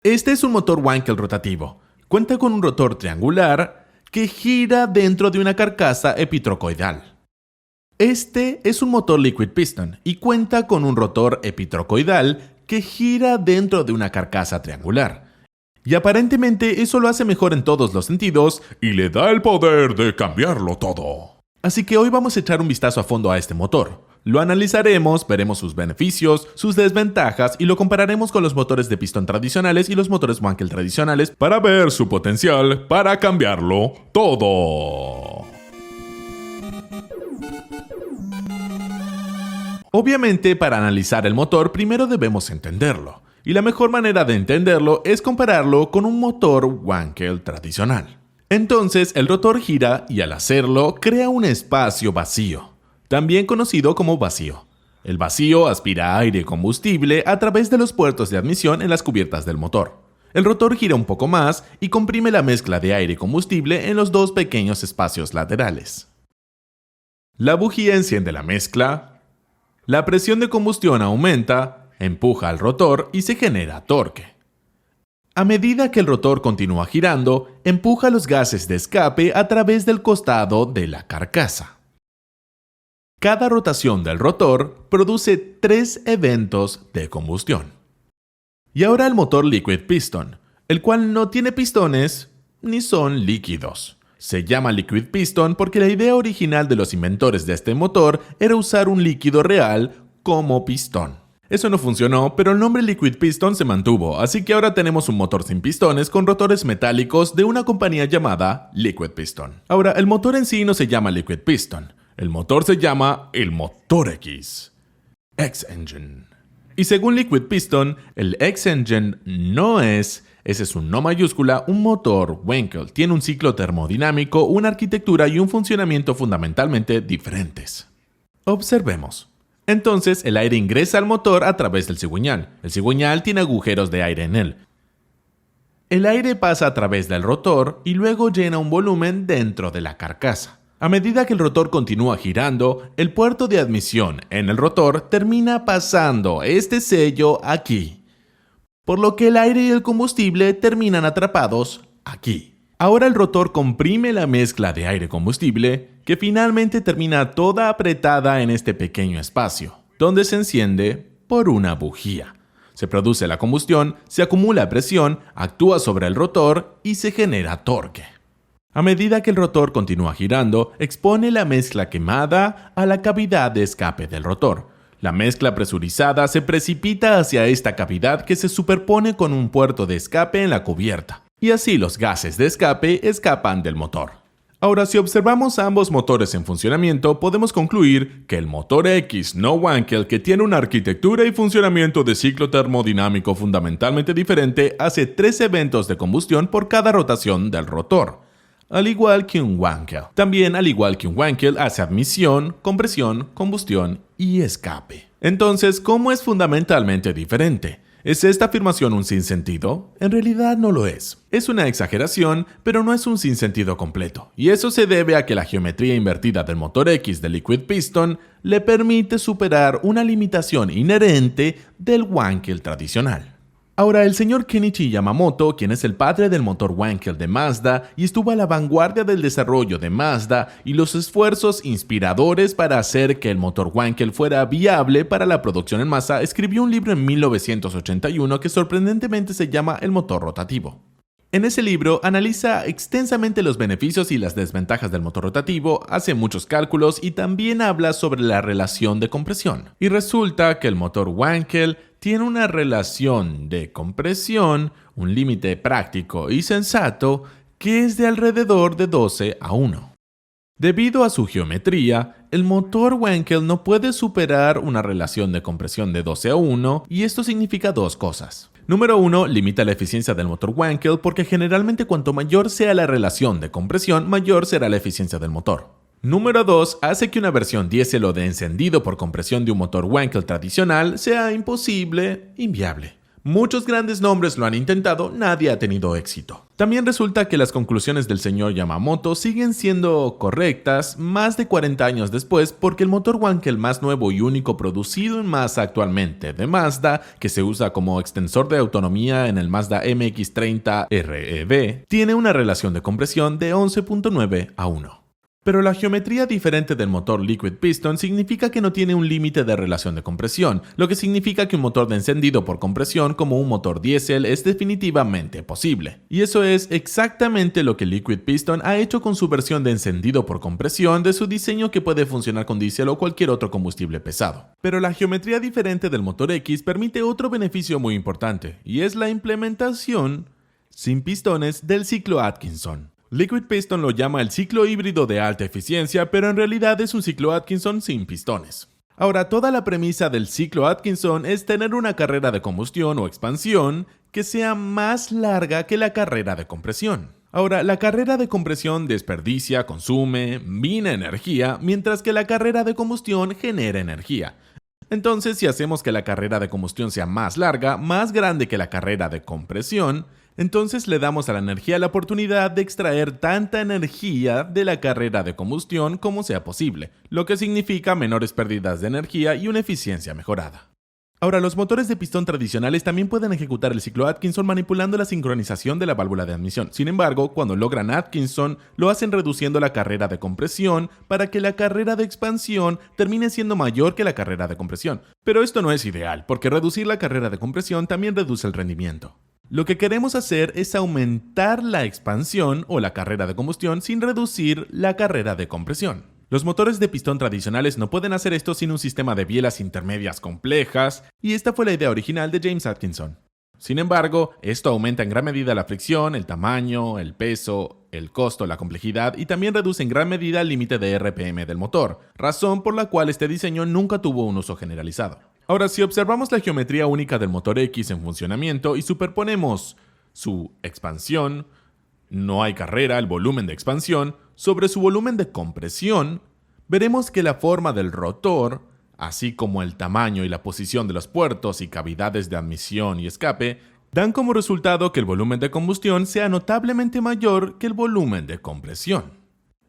Este es un motor Wankel rotativo. Cuenta con un rotor triangular que gira dentro de una carcasa epitrocoidal. Este es un motor liquid piston y cuenta con un rotor epitrocoidal que gira dentro de una carcasa triangular. Y aparentemente eso lo hace mejor en todos los sentidos y le da el poder de cambiarlo todo. Así que hoy vamos a echar un vistazo a fondo a este motor. Lo analizaremos, veremos sus beneficios, sus desventajas y lo compararemos con los motores de pistón tradicionales y los motores Wankel tradicionales para ver su potencial para cambiarlo todo. Obviamente, para analizar el motor primero debemos entenderlo. Y la mejor manera de entenderlo es compararlo con un motor Wankel tradicional. Entonces, el rotor gira y al hacerlo crea un espacio vacío, también conocido como vacío. El vacío aspira aire combustible a través de los puertos de admisión en las cubiertas del motor. El rotor gira un poco más y comprime la mezcla de aire combustible en los dos pequeños espacios laterales. La bujía enciende la mezcla, la presión de combustión aumenta, empuja al rotor y se genera torque. A medida que el rotor continúa girando, empuja los gases de escape a través del costado de la carcasa. Cada rotación del rotor produce 3 eventos de combustión. Y ahora el motor liquid piston, el cual no tiene pistones ni son líquidos. Se llama liquid piston porque la idea original de los inventores de este motor era usar un líquido real como pistón. Eso no funcionó, pero el nombre Liquid Piston se mantuvo, así que ahora tenemos un motor sin pistones con rotores metálicos de una compañía llamada Liquid Piston. Ahora, el motor en sí no se llama Liquid Piston, el motor se llama el motor X, X-Engine. Y según Liquid Piston, el X-Engine no es, ese es un no mayúscula, un motor Wankel. Tiene un ciclo termodinámico, una arquitectura y un funcionamiento fundamentalmente diferentes. Observemos. Entonces, el aire ingresa al motor a través del cigüeñal. El cigüeñal tiene agujeros de aire en él. El aire pasa a través del rotor y luego llena un volumen dentro de la carcasa. A medida que el rotor continúa girando, el puerto de admisión en el rotor termina pasando este sello aquí, por lo que el aire y el combustible terminan atrapados aquí. Ahora el rotor comprime la mezcla de aire-combustible, que finalmente termina toda apretada en este pequeño espacio, donde se enciende por una bujía. Se produce la combustión, se acumula presión, actúa sobre el rotor y se genera torque. A medida que el rotor continúa girando, expone la mezcla quemada a la cavidad de escape del rotor. La mezcla presurizada se precipita hacia esta cavidad que se superpone con un puerto de escape en la cubierta. Y así los gases de escape escapan del motor. Ahora, si observamos ambos motores en funcionamiento, podemos concluir que el motor X no Wankel, que tiene una arquitectura y funcionamiento de ciclo termodinámico fundamentalmente diferente, hace 3 eventos de combustión por cada rotación del rotor, al igual que un Wankel. También, al igual que un Wankel, hace admisión, compresión, combustión y escape. Entonces, ¿cómo es fundamentalmente diferente? ¿Es esta afirmación un sinsentido? En realidad no lo es. Es una exageración, pero no es un sinsentido completo. Y eso se debe a que la geometría invertida del motor X del Liquid Piston le permite superar una limitación inherente del Wankel tradicional. Ahora, el señor Kenichi Yamamoto, quien es el padre del motor Wankel de Mazda y estuvo a la vanguardia del desarrollo de Mazda y los esfuerzos inspiradores para hacer que el motor Wankel fuera viable para la producción en masa, escribió un libro en 1981 que sorprendentemente se llama El motor rotativo. En ese libro analiza extensamente los beneficios y las desventajas del motor rotativo, hace muchos cálculos y también habla sobre la relación de compresión. Y resulta que el motor Wankel tiene una relación de compresión, un límite práctico y sensato, que es de alrededor de 12:1. Debido a su geometría, el motor Wankel no puede superar una relación de compresión de 12:1 y esto significa 2 cosas. Número 1, limita la eficiencia del motor Wankel porque generalmente cuanto mayor sea la relación de compresión, mayor será la eficiencia del motor. Número 2, hace que una versión diésel o de encendido por compresión de un motor Wankel tradicional sea imposible, inviable. Muchos grandes nombres lo han intentado, nadie ha tenido éxito. También resulta que las conclusiones del señor Yamamoto siguen siendo correctas más de 40 años después porque el motor Wankel más nuevo y único producido en masa actualmente de Mazda, que se usa como extensor de autonomía en el Mazda MX-30 REV, tiene una relación de compresión de 11.9 a 1. Pero la geometría diferente del motor Liquid Piston significa que no tiene un límite de relación de compresión, lo que significa que un motor de encendido por compresión como un motor diésel es definitivamente posible. Y eso es exactamente lo que Liquid Piston ha hecho con su versión de encendido por compresión de su diseño que puede funcionar con diésel o cualquier otro combustible pesado. Pero la geometría diferente del motor X permite otro beneficio muy importante, y es la implementación sin pistones del ciclo Atkinson. Liquid Piston lo llama el ciclo híbrido de alta eficiencia, pero en realidad es un ciclo Atkinson sin pistones. Ahora, toda la premisa del ciclo Atkinson es tener una carrera de combustión o expansión que sea más larga que la carrera de compresión. Ahora, la carrera de compresión desperdicia, consume, mina energía, mientras que la carrera de combustión genera energía. Entonces, si hacemos que la carrera de combustión sea más larga, más grande que la carrera de compresión, entonces le damos a la energía la oportunidad de extraer tanta energía de la carrera de combustión como sea posible, lo que significa menores pérdidas de energía y una eficiencia mejorada. Ahora, los motores de pistón tradicionales también pueden ejecutar el ciclo Atkinson manipulando la sincronización de la válvula de admisión. Sin embargo, cuando logran Atkinson, lo hacen reduciendo la carrera de compresión para que la carrera de expansión termine siendo mayor que la carrera de compresión. Pero esto no es ideal, porque reducir la carrera de compresión también reduce el rendimiento. Lo que queremos hacer es aumentar la expansión o la carrera de combustión sin reducir la carrera de compresión. Los motores de pistón tradicionales no pueden hacer esto sin un sistema de bielas intermedias complejas, y esta fue la idea original de James Atkinson. Sin embargo, esto aumenta en gran medida la fricción, el tamaño, el peso, el costo, la complejidad y también reduce en gran medida el límite de RPM del motor, razón por la cual este diseño nunca tuvo un uso generalizado. Ahora, si observamos la geometría única del motor X en funcionamiento y superponemos su expansión, no hay carrera, el volumen de expansión, sobre su volumen de compresión, veremos que la forma del rotor, así como el tamaño y la posición de los puertos y cavidades de admisión y escape, dan como resultado que el volumen de combustión sea notablemente mayor que el volumen de compresión.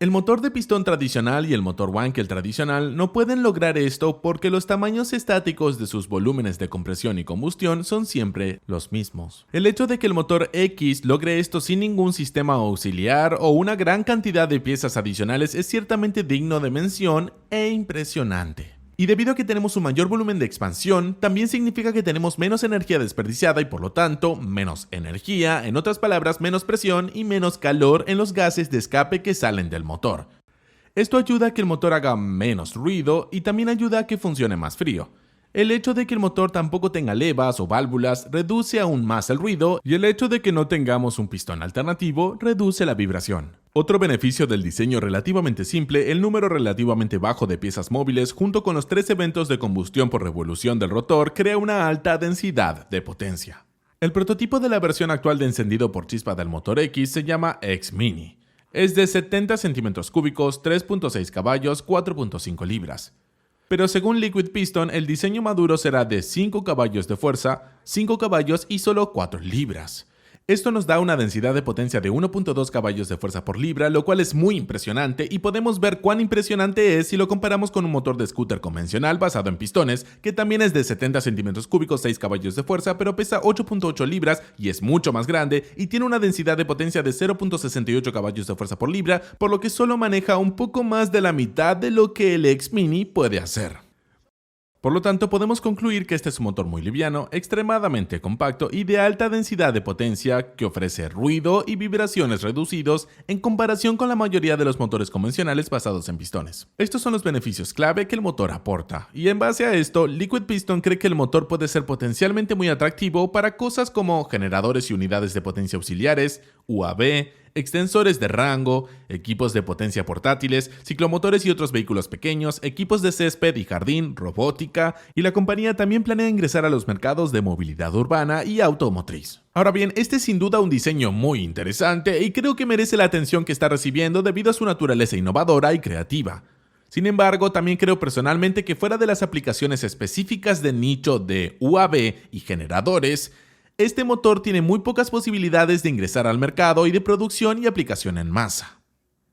El motor de pistón tradicional y el motor Wankel tradicional no pueden lograr esto porque los tamaños estáticos de sus volúmenes de compresión y combustión son siempre los mismos. El hecho de que el motor X logre esto sin ningún sistema auxiliar o una gran cantidad de piezas adicionales es ciertamente digno de mención e impresionante. Y debido a que tenemos un mayor volumen de expansión, también significa que tenemos menos energía desperdiciada y por lo tanto menos energía, en otras palabras menos presión y menos calor en los gases de escape que salen del motor. Esto ayuda a que el motor haga menos ruido y también ayuda a que funcione más frío. El hecho de que el motor tampoco tenga levas o válvulas reduce aún más el ruido y el hecho de que no tengamos un pistón alternativo reduce la vibración. Otro beneficio del diseño relativamente simple, el número relativamente bajo de piezas móviles junto con los 3 eventos de combustión por revolución del rotor crea una alta densidad de potencia. El prototipo de la versión actual de encendido por chispa del motor X se llama X-Mini. Es de 70 centímetros cúbicos, 3.6 caballos, 4.5 libras. Pero según Liquid Piston, el diseño maduro será de 5 caballos de fuerza, 5 caballos y solo 4 libras. Esto nos da una densidad de potencia de 1.2 caballos de fuerza por libra, lo cual es muy impresionante y podemos ver cuán impresionante es si lo comparamos con un motor de scooter convencional basado en pistones, que también es de 70 centímetros cúbicos, 6 caballos de fuerza, pero pesa 8.8 libras y es mucho más grande y tiene una densidad de potencia de 0.68 caballos de fuerza por libra, por lo que solo maneja un poco más de la mitad de lo que el X-Mini puede hacer. Por lo tanto, podemos concluir que este es un motor muy liviano, extremadamente compacto y de alta densidad de potencia que ofrece ruido y vibraciones reducidos en comparación con la mayoría de los motores convencionales basados en pistones. Estos son los beneficios clave que el motor aporta, y en base a esto, Liquid Piston cree que el motor puede ser potencialmente muy atractivo para cosas como generadores y unidades de potencia auxiliares, UAV, extensores de rango, equipos de potencia portátiles, ciclomotores y otros vehículos pequeños, equipos de césped y jardín, robótica, y la compañía también planea ingresar a los mercados de movilidad urbana y automotriz. Ahora bien, este es sin duda un diseño muy interesante y creo que merece la atención que está recibiendo debido a su naturaleza innovadora y creativa. Sin embargo, también creo personalmente que fuera de las aplicaciones específicas de nicho de UAV y generadores, este motor tiene muy pocas posibilidades de ingresar al mercado y de producción y aplicación en masa.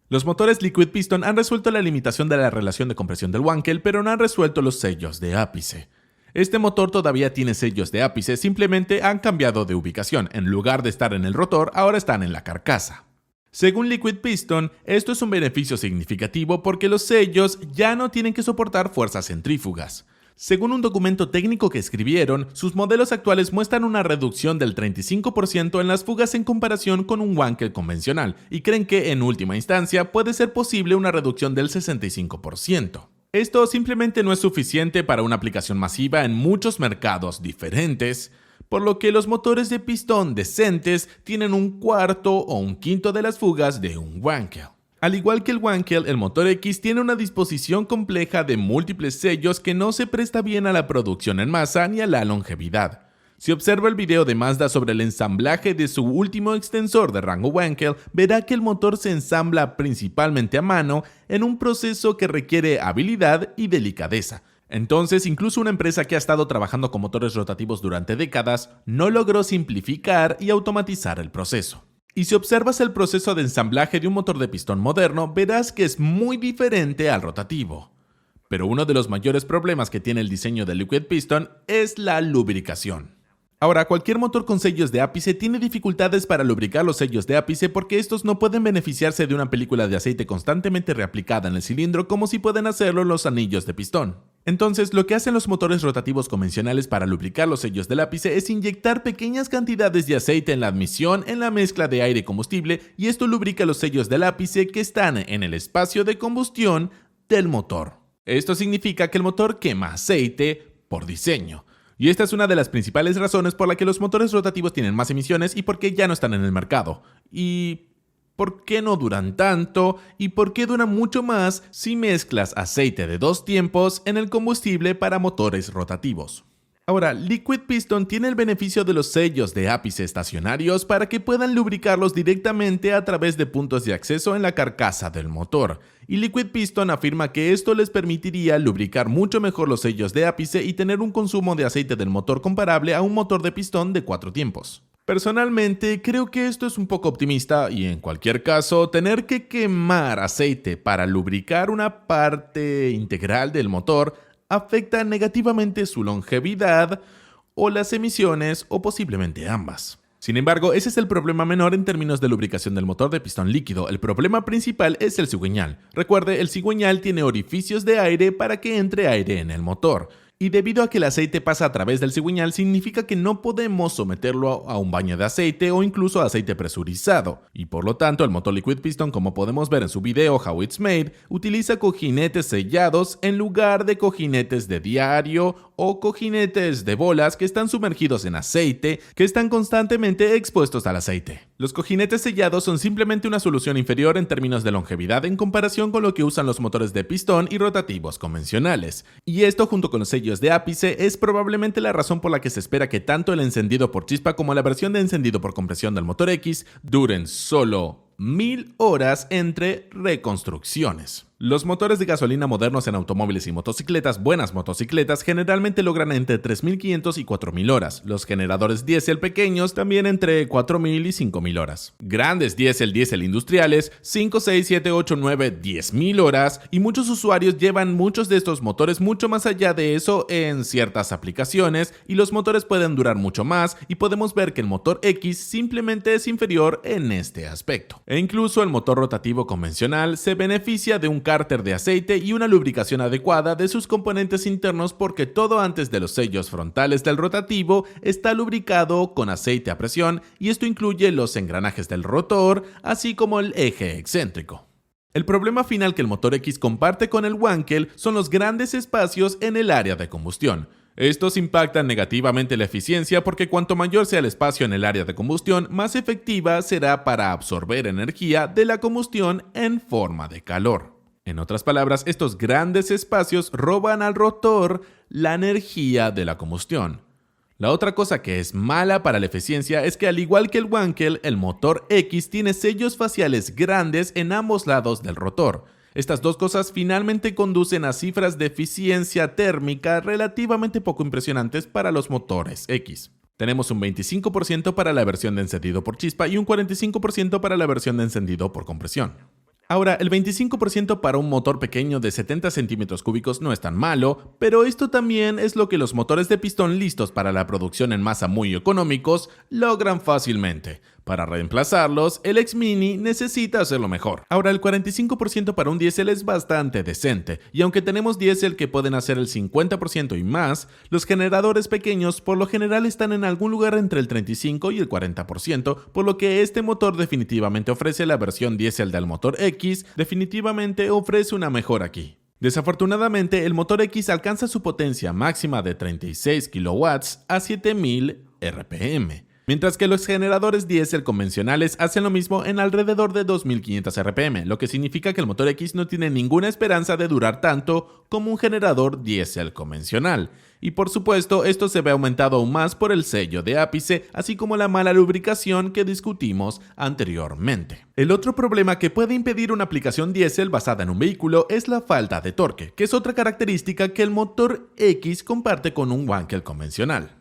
Los motores Liquid Piston han resuelto la limitación de la relación de compresión del Wankel, pero no han resuelto los sellos de ápice. Este motor todavía tiene sellos de ápice, simplemente han cambiado de ubicación. En lugar de estar en el rotor, ahora están en la carcasa. Según Liquid Piston, esto es un beneficio significativo porque los sellos ya no tienen que soportar fuerzas centrífugas. Según un documento técnico que escribieron, sus modelos actuales muestran una reducción del 35% en las fugas en comparación con un Wankel convencional y creen que, en última instancia, puede ser posible una reducción del 65%. Esto simplemente no es suficiente para una aplicación masiva en muchos mercados diferentes, por lo que los motores de pistón decentes tienen un cuarto o un quinto de las fugas de un Wankel. Al igual que el Wankel, el motor X tiene una disposición compleja de múltiples sellos que no se presta bien a la producción en masa ni a la longevidad. Si observa el video de Mazda sobre el ensamblaje de su último extensor de rango Wankel, verá que el motor se ensambla principalmente a mano en un proceso que requiere habilidad y delicadeza. Entonces, incluso una empresa que ha estado trabajando con motores rotativos durante décadas no logró simplificar y automatizar el proceso. Y si observas el proceso de ensamblaje de un motor de pistón moderno, verás que es muy diferente al rotativo. Pero uno de los mayores problemas que tiene el diseño del Liquid Piston es la lubricación. Ahora, cualquier motor con sellos de ápice tiene dificultades para lubricar los sellos de ápice porque estos no pueden beneficiarse de una película de aceite constantemente reaplicada en el cilindro como si pueden hacerlo los anillos de pistón. Entonces, lo que hacen los motores rotativos convencionales para lubricar los sellos del ápice es inyectar pequeñas cantidades de aceite en la admisión en la mezcla de aire y combustible, y esto lubrica los sellos del ápice que están en el espacio de combustión del motor. Esto significa que el motor quema aceite por diseño. Y esta es una de las principales razones por la que los motores rotativos tienen más emisiones y por qué ya no están en el mercado. Y ¿por qué no duran tanto? ¿Y por qué duran mucho más si mezclas aceite de 2 tiempos en el combustible para motores rotativos? Ahora, Liquid Piston tiene el beneficio de los sellos de ápice estacionarios para que puedan lubricarlos directamente a través de puntos de acceso en la carcasa del motor. Y Liquid Piston afirma que esto les permitiría lubricar mucho mejor los sellos de ápice y tener un consumo de aceite del motor comparable a un motor de pistón de 4 tiempos. Personalmente, creo que esto es un poco optimista y en cualquier caso, tener que quemar aceite para lubricar una parte integral del motor afecta negativamente su longevidad o las emisiones o posiblemente ambas. Sin embargo, ese es el problema menor en términos de lubricación del motor de pistón líquido. El problema principal es el cigüeñal. Recuerde, el cigüeñal tiene orificios de aire para que entre aire en el motor. Y debido a que el aceite pasa a través del cigüeñal, significa que no podemos someterlo a un baño de aceite o incluso a aceite presurizado. Y por lo tanto, el motor Liquid Piston, como podemos ver en su video How It's Made, utiliza cojinetes sellados en lugar de cojinetes de diario o cojinetes de bolas que están sumergidos en aceite, que están constantemente expuestos al aceite. Los cojinetes sellados son simplemente una solución inferior en términos de longevidad en comparación con lo que usan los motores de pistón y rotativos convencionales. Y esto, junto con los sellos de ápice, es probablemente la razón por la que se espera que tanto el encendido por chispa como la versión de encendido por compresión del motor X duren solo 1000 horas entre reconstrucciones. Los motores de gasolina modernos en automóviles y motocicletas, buenas motocicletas, generalmente logran entre 3500 y 4000 horas. Los generadores diésel pequeños también entre 4000 y 5000 horas. Grandes diésel industriales, 5, 6, 7, 8, 9, 10000 horas, y muchos usuarios llevan muchos de estos motores mucho más allá de eso en ciertas aplicaciones, y los motores pueden durar mucho más, y podemos ver que el motor X simplemente es inferior en este aspecto. E incluso el motor rotativo convencional se beneficia de un cárter de aceite y una lubricación adecuada de sus componentes internos porque todo antes de los sellos frontales del rotativo está lubricado con aceite a presión, y esto incluye los engranajes del rotor, así como el eje excéntrico. El problema final que el motor X comparte con el Wankel son los grandes espacios en el área de combustión. Estos impactan negativamente la eficiencia porque cuanto mayor sea el espacio en el área de combustión, más efectiva será para absorber energía de la combustión en forma de calor. En otras palabras, estos grandes espacios roban al rotor la energía de la combustión. La otra cosa que es mala para la eficiencia es que, al igual que el Wankel, el motor X tiene sellos faciales grandes en ambos lados del rotor. Estas dos cosas finalmente conducen a cifras de eficiencia térmica relativamente poco impresionantes para los motores X. Tenemos un 25% para la versión de encendido por chispa y un 45% para la versión de encendido por compresión. Ahora, el 25% para un motor pequeño de 70 centímetros cúbicos no es tan malo, pero esto también es lo que los motores de pistón listos para la producción en masa muy económicos logran fácilmente. Para reemplazarlos, el X-Mini necesita hacerlo mejor. Ahora, el 45% para un diésel es bastante decente, y aunque tenemos diésel que pueden hacer el 50% y más, los generadores pequeños por lo general están en algún lugar entre el 35 y el 40%, por lo que este motor definitivamente ofrece la versión diésel del motor X, definitivamente ofrece una mejora aquí. Desafortunadamente, el motor X alcanza su potencia máxima de 36 kW a 7000 RPM. Mientras que los generadores diésel convencionales hacen lo mismo en alrededor de 2500 RPM, lo que significa que el motor X no tiene ninguna esperanza de durar tanto como un generador diésel convencional. Y por supuesto, esto se ve aumentado aún más por el sello de ápice, así como la mala lubricación que discutimos anteriormente. El otro problema que puede impedir una aplicación diésel basada en un vehículo es la falta de torque, que es otra característica que el motor X comparte con un Wankel convencional.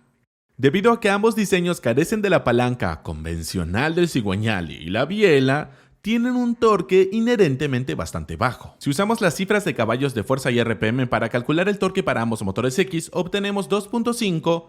Debido a que ambos diseños carecen de la palanca convencional del cigüeñal y la biela, tienen un torque inherentemente bastante bajo. Si usamos las cifras de caballos de fuerza y RPM para calcular el torque para ambos motores X, obtenemos 2.5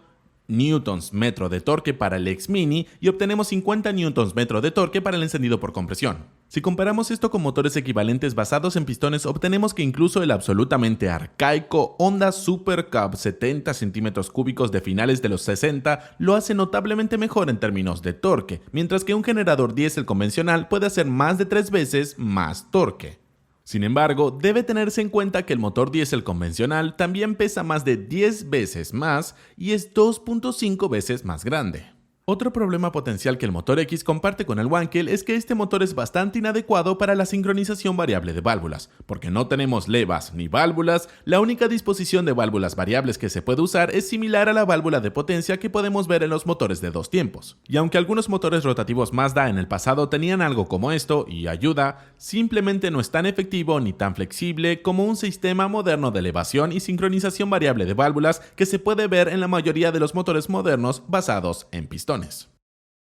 Nm de torque para el X-Mini y obtenemos 50 Nm de torque para el encendido por compresión. Si comparamos esto con motores equivalentes basados en pistones, obtenemos que incluso el absolutamente arcaico Honda Super Cub 70 cm3 de finales de los 60 lo hace notablemente mejor en términos de torque, mientras que un generador diésel convencional puede hacer más de 3 veces más torque. Sin embargo, debe tenerse en cuenta que el motor diésel convencional también pesa más de 10 veces más y es 2.5 veces más grande. Otro problema potencial que el motor X comparte con el Wankel es que este motor es bastante inadecuado para la sincronización variable de válvulas. Porque no tenemos levas ni válvulas, la única disposición de válvulas variables que se puede usar es similar a la válvula de potencia que podemos ver en los motores de 2 tiempos. Y aunque algunos motores rotativos Mazda en el pasado tenían algo como esto y ayuda, simplemente no es tan efectivo ni tan flexible como un sistema moderno de elevación y sincronización variable de válvulas que se puede ver en la mayoría de los motores modernos basados en pistones.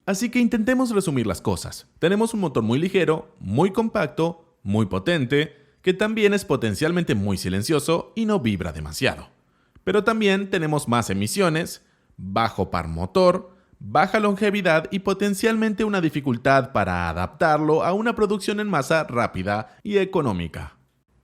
Así que intentemos resumir las cosas. Tenemos un motor muy ligero, muy compacto, muy potente, que también es potencialmente muy silencioso y no vibra demasiado. Pero también tenemos más emisiones, bajo par motor, baja longevidad y potencialmente una dificultad para adaptarlo a una producción en masa rápida y económica.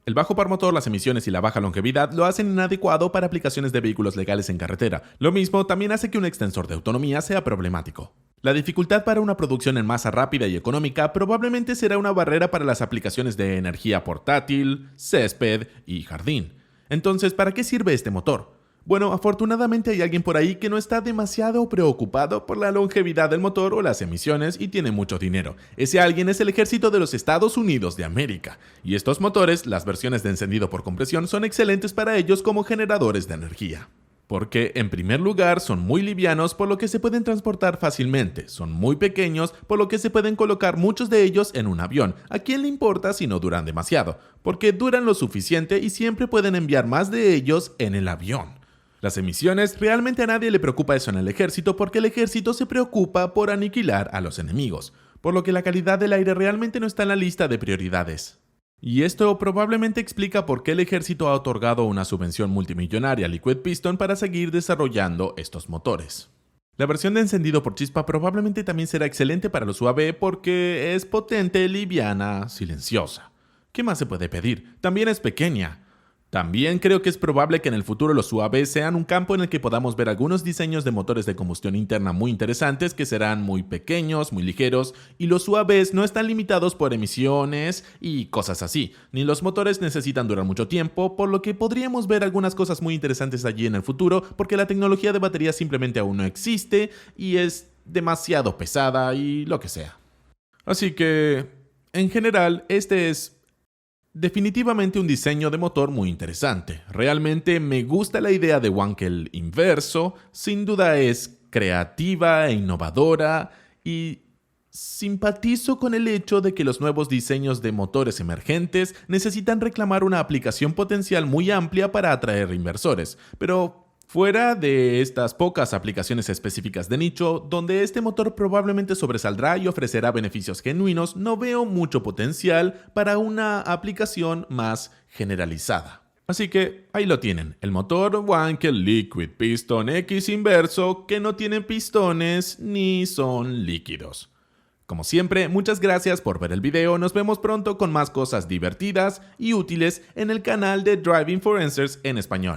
El bajo par motor, las emisiones y la baja longevidad lo hacen inadecuado para aplicaciones de vehículos legales en carretera. Lo mismo también hace que un extensor de autonomía sea problemático. La dificultad para una producción en masa rápida y económica probablemente será una barrera para las aplicaciones de energía portátil, césped y jardín. Entonces, ¿para qué sirve este motor? Bueno, afortunadamente hay alguien por ahí que no está demasiado preocupado por la longevidad del motor o las emisiones y tiene mucho dinero. Ese alguien es el ejército de los Estados Unidos de América. Y estos motores, las versiones de encendido por compresión, son excelentes para ellos como generadores de energía. Porque, en primer lugar, son muy livianos por lo que se pueden transportar fácilmente, son muy pequeños por lo que se pueden colocar muchos de ellos en un avión. ¿A quién le importa si no duran demasiado? Porque duran lo suficiente y siempre pueden enviar más de ellos en el avión. Las emisiones, realmente a nadie le preocupa eso en el ejército porque el ejército se preocupa por aniquilar a los enemigos, por lo que la calidad del aire realmente no está en la lista de prioridades. Y esto probablemente explica por qué el ejército ha otorgado una subvención multimillonaria a Liquid Piston para seguir desarrollando estos motores. La versión de encendido por chispa probablemente también será excelente para los UAV porque es potente, liviana, silenciosa. ¿Qué más se puede pedir? También es pequeña. También creo que es probable que en el futuro los UAV sean un campo en el que podamos ver algunos diseños de motores de combustión interna muy interesantes que serán muy pequeños, muy ligeros, y los UAVs no están limitados por emisiones y cosas así, ni los motores necesitan durar mucho tiempo, por lo que podríamos ver algunas cosas muy interesantes allí en el futuro, porque la tecnología de batería simplemente aún no existe y es demasiado pesada y lo que sea. Así que, en general, este es definitivamente un diseño de motor muy interesante. Realmente me gusta la idea de Wankel inverso, sin duda es creativa e innovadora y simpatizo con el hecho de que los nuevos diseños de motores emergentes necesitan reclamar una aplicación potencial muy amplia para atraer inversores, pero Fuera de estas pocas aplicaciones específicas de nicho, donde este motor probablemente sobresaldrá y ofrecerá beneficios genuinos, no veo mucho potencial para una aplicación más generalizada. Así que ahí lo tienen, el motor Wankel Liquid Piston X inverso que no tiene pistones ni son líquidos. Como siempre, muchas gracias por ver el video, nos vemos pronto con más cosas divertidas y útiles en el canal de Driving for Answers en español.